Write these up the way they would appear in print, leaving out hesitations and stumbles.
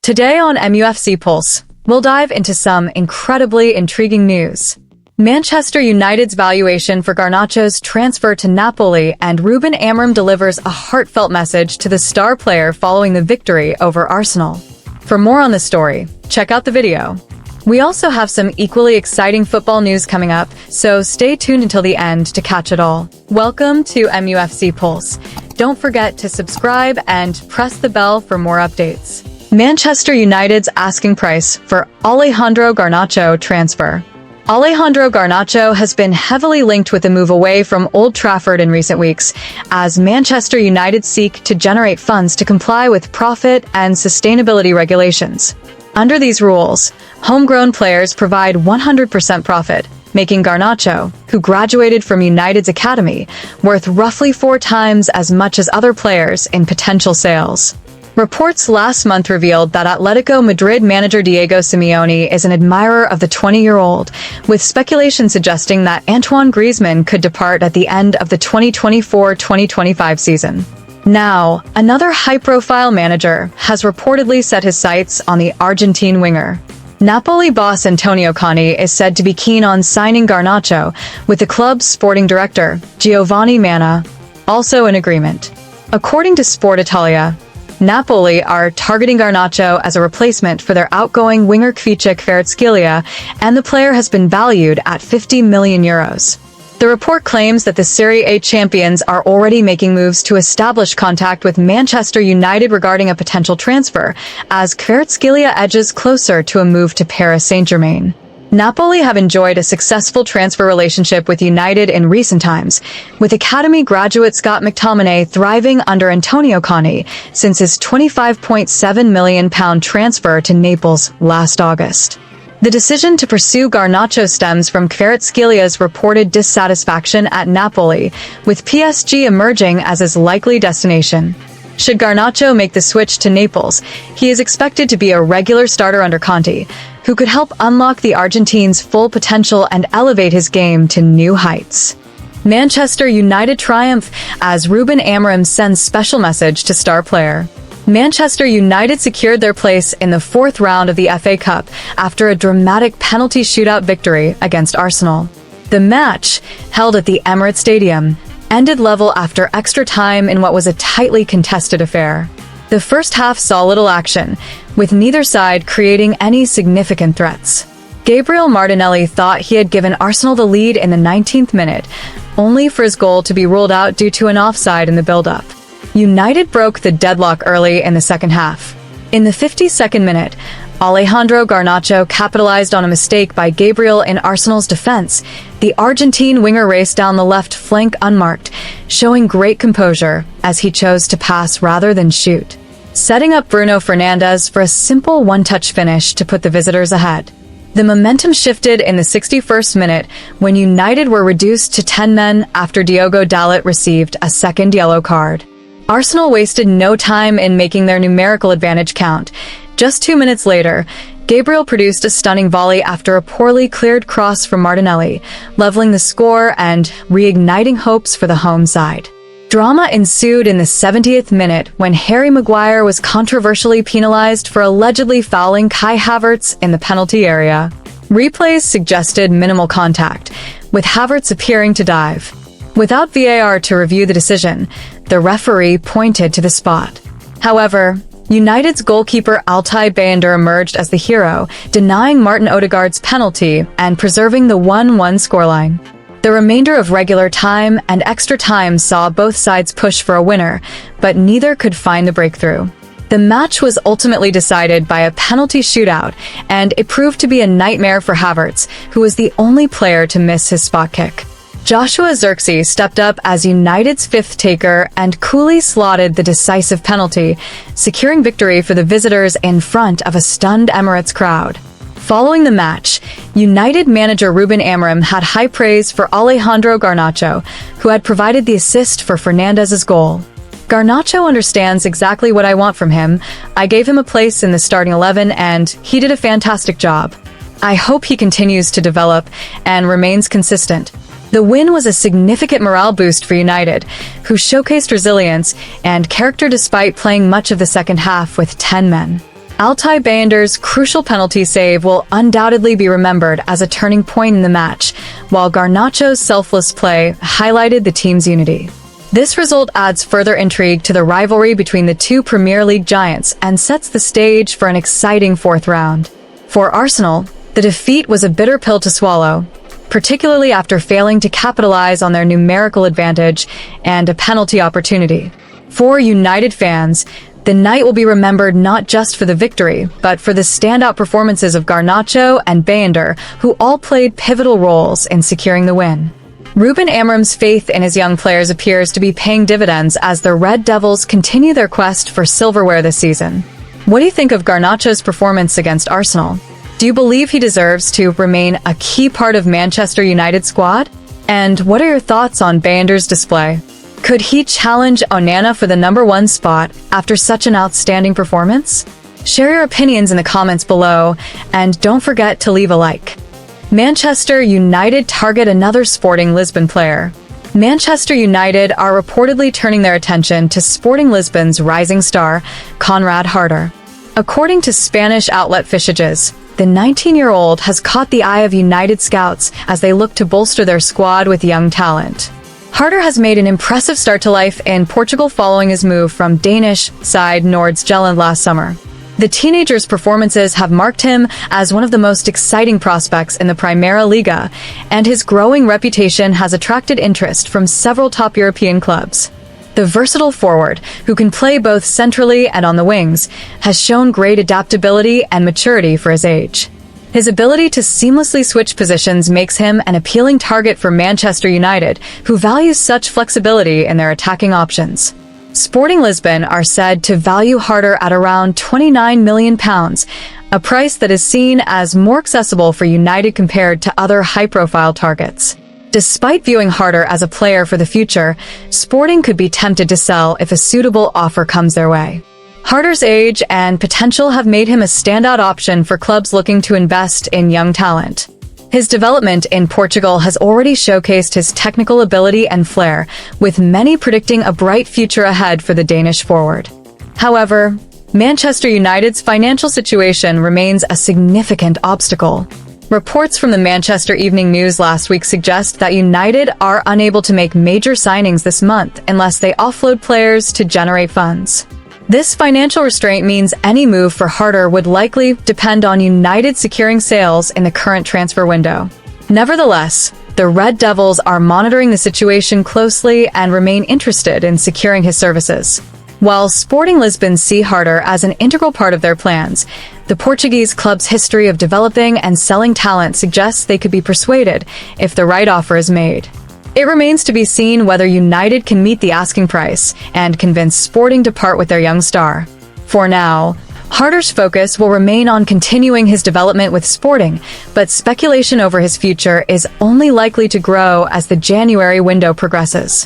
Today on MUFC Pulse, we'll dive into some incredibly intriguing news. Manchester United's valuation for Garnacho's transfer to Napoli, and Ruben Amorim delivers a heartfelt message to the star player following the victory over Arsenal. For more on this story, check out the video. We also have some equally exciting football news coming up, so stay tuned until the end to catch it all. Welcome to MUFC Pulse. Don't forget to subscribe and press the bell for more updates. Manchester United's asking price for Alejandro Garnacho transfer. Alejandro Garnacho has been heavily linked with a move away from Old Trafford in recent weeks, as Manchester United seek to generate funds to comply with profit and sustainability regulations. Under these rules, homegrown players provide 100% profit, making Garnacho, who graduated from United's academy, worth roughly 4 times as much as other players in potential sales. Reports last month revealed that Atletico Madrid manager Diego Simeone is an admirer of the 20-year-old, with speculation suggesting that Antoine Griezmann could depart at the end of the 2024-2025 season. Now, another high-profile manager has reportedly set his sights on the Argentine winger. Napoli boss Antonio Conte is said to be keen on signing Garnacho, with the club's sporting director, Giovanni Manna, also in agreement. According to Sport Italia, Napoli are targeting Garnacho as a replacement for their outgoing winger Kvaratskhelia, and the player has been valued at €50 million. The report claims that the Serie A champions are already making moves to establish contact with Manchester United regarding a potential transfer, as Kvaratskhelia edges closer to a move to Paris Saint-Germain. Napoli have enjoyed a successful transfer relationship with United in recent times, with academy graduate Scott McTominay thriving under Antonio Conte since his £25.7 million transfer to Naples last August. The decision to pursue Garnacho stems from Kvaratskelia's reported dissatisfaction at Napoli, with PSG emerging as his likely destination. Should Garnacho make the switch to Naples, he is expected to be a regular starter under Conte, who could help unlock the Argentine's full potential and elevate his game to new heights. Manchester United triumph as Ruben Amorim sends special message to star player. Manchester United secured their place in the 4th round of the FA Cup after a dramatic penalty shootout victory against Arsenal. The match, held at the Emirates Stadium, ended level after extra time in what was a tightly contested affair. The first half saw little action, with neither side creating any significant threats. Gabriel Martinelli thought he had given Arsenal the lead in the 19th minute, only for his goal to be ruled out due to an offside in the build-up. United broke the deadlock early in the second half. In the 52nd minute, Alejandro Garnacho capitalized on a mistake by Gabriel in Arsenal's defense. The Argentine winger raced down the left flank unmarked, showing great composure as he chose to pass rather than shoot, setting up Bruno Fernandes for a simple one-touch finish to put the visitors ahead. The momentum shifted in the 61st minute when United were reduced to 10 men after Diogo Dalot received a second yellow card. Arsenal wasted no time in making their numerical advantage count. Just 2 minutes later, Gabriel produced a stunning volley after a poorly cleared cross from Martinelli, leveling the score and reigniting hopes for the home side. Drama ensued in the 70th minute when Harry Maguire was controversially penalized for allegedly fouling Kai Havertz in the penalty area. Replays suggested minimal contact, with Havertz appearing to dive. Without VAR to review the decision, the referee pointed to the spot. However, United's goalkeeper Altay Bayındır emerged as the hero, denying Martin Odegaard's penalty and preserving the 1-1 scoreline. The remainder of regular time and extra time saw both sides push for a winner, but neither could find the breakthrough. The match was ultimately decided by a penalty shootout, and it proved to be a nightmare for Havertz, who was the only player to miss his spot kick. Joshua Zirkzee stepped up as United's 5th taker and coolly slotted the decisive penalty, securing victory for the visitors in front of a stunned Emirates crowd. Following the match, United manager Ruben Amorim had high praise for Alejandro Garnacho, who had provided the assist for Fernandes's goal. Garnacho understands exactly what I want from him. I gave him a place in the starting 11 and he did a fantastic job. I hope he continues to develop and remains consistent. The win was a significant morale boost for United, who showcased resilience and character despite playing much of the second half with 10 men. Altay Bayınder's crucial penalty save will undoubtedly be remembered as a turning point in the match, while Garnacho's selfless play highlighted the team's unity. This result adds further intrigue to the rivalry between the two Premier League giants and sets the stage for an exciting fourth round. For Arsenal, the defeat was a bitter pill to swallow, particularly after failing to capitalize on their numerical advantage and a penalty opportunity. For United fans, the night will be remembered not just for the victory, but for the standout performances of Garnacho and Bayınder, who all played pivotal roles in securing the win. Ruben Amorim's faith in his young players appears to be paying dividends as the Red Devils continue their quest for silverware this season. What do you think of Garnacho's performance against Arsenal? Do you believe he deserves to remain a key part of Manchester United's squad? And what are your thoughts on Bayınder's display? Could he challenge Onana for the #1 spot after such an outstanding performance? Share your opinions in the comments below, and don't forget to leave a like. Manchester United target another Sporting Lisbon player. Manchester United are reportedly turning their attention to Sporting Lisbon's rising star, Conrad Harder. According to Spanish outlet Fichajes, the 19-year-old has caught the eye of United scouts as they look to bolster their squad with young talent. Harder has made an impressive start to life in Portugal following his move from Danish side Nordsjælland last summer. The teenager's performances have marked him as one of the most exciting prospects in the Primera Liga, and his growing reputation has attracted interest from several top European clubs. The versatile forward, who can play both centrally and on the wings, has shown great adaptability and maturity for his age. His ability to seamlessly switch positions makes him an appealing target for Manchester United, who values such flexibility in their attacking options. Sporting Lisbon are said to value Harder at around £29 million, a price that is seen as more accessible for United compared to other high-profile targets. Despite viewing Harder as a player for the future, Sporting could be tempted to sell if a suitable offer comes their way. Harder's age and potential have made him a standout option for clubs looking to invest in young talent. His development in Portugal has already showcased his technical ability and flair, with many predicting a bright future ahead for the Danish forward. However, Manchester United's financial situation remains a significant obstacle. Reports from the Manchester Evening News last week suggest that United are unable to make major signings this month unless they offload players to generate funds. This financial restraint means any move for Harder would likely depend on United securing sales in the current transfer window. Nevertheless, the Red Devils are monitoring the situation closely and remain interested in securing his services. While Sporting Lisbon see Harder as an integral part of their plans, the Portuguese club's history of developing and selling talent suggests they could be persuaded if the right offer is made. It remains to be seen whether United can meet the asking price and convince Sporting to part with their young star. For now, Harder's focus will remain on continuing his development with Sporting, but speculation over his future is only likely to grow as the January window progresses.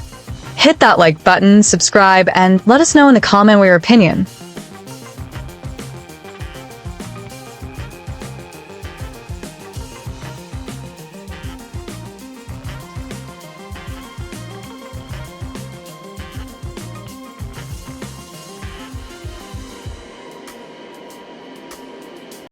Hit that like button, subscribe, and let us know in the comment your opinion.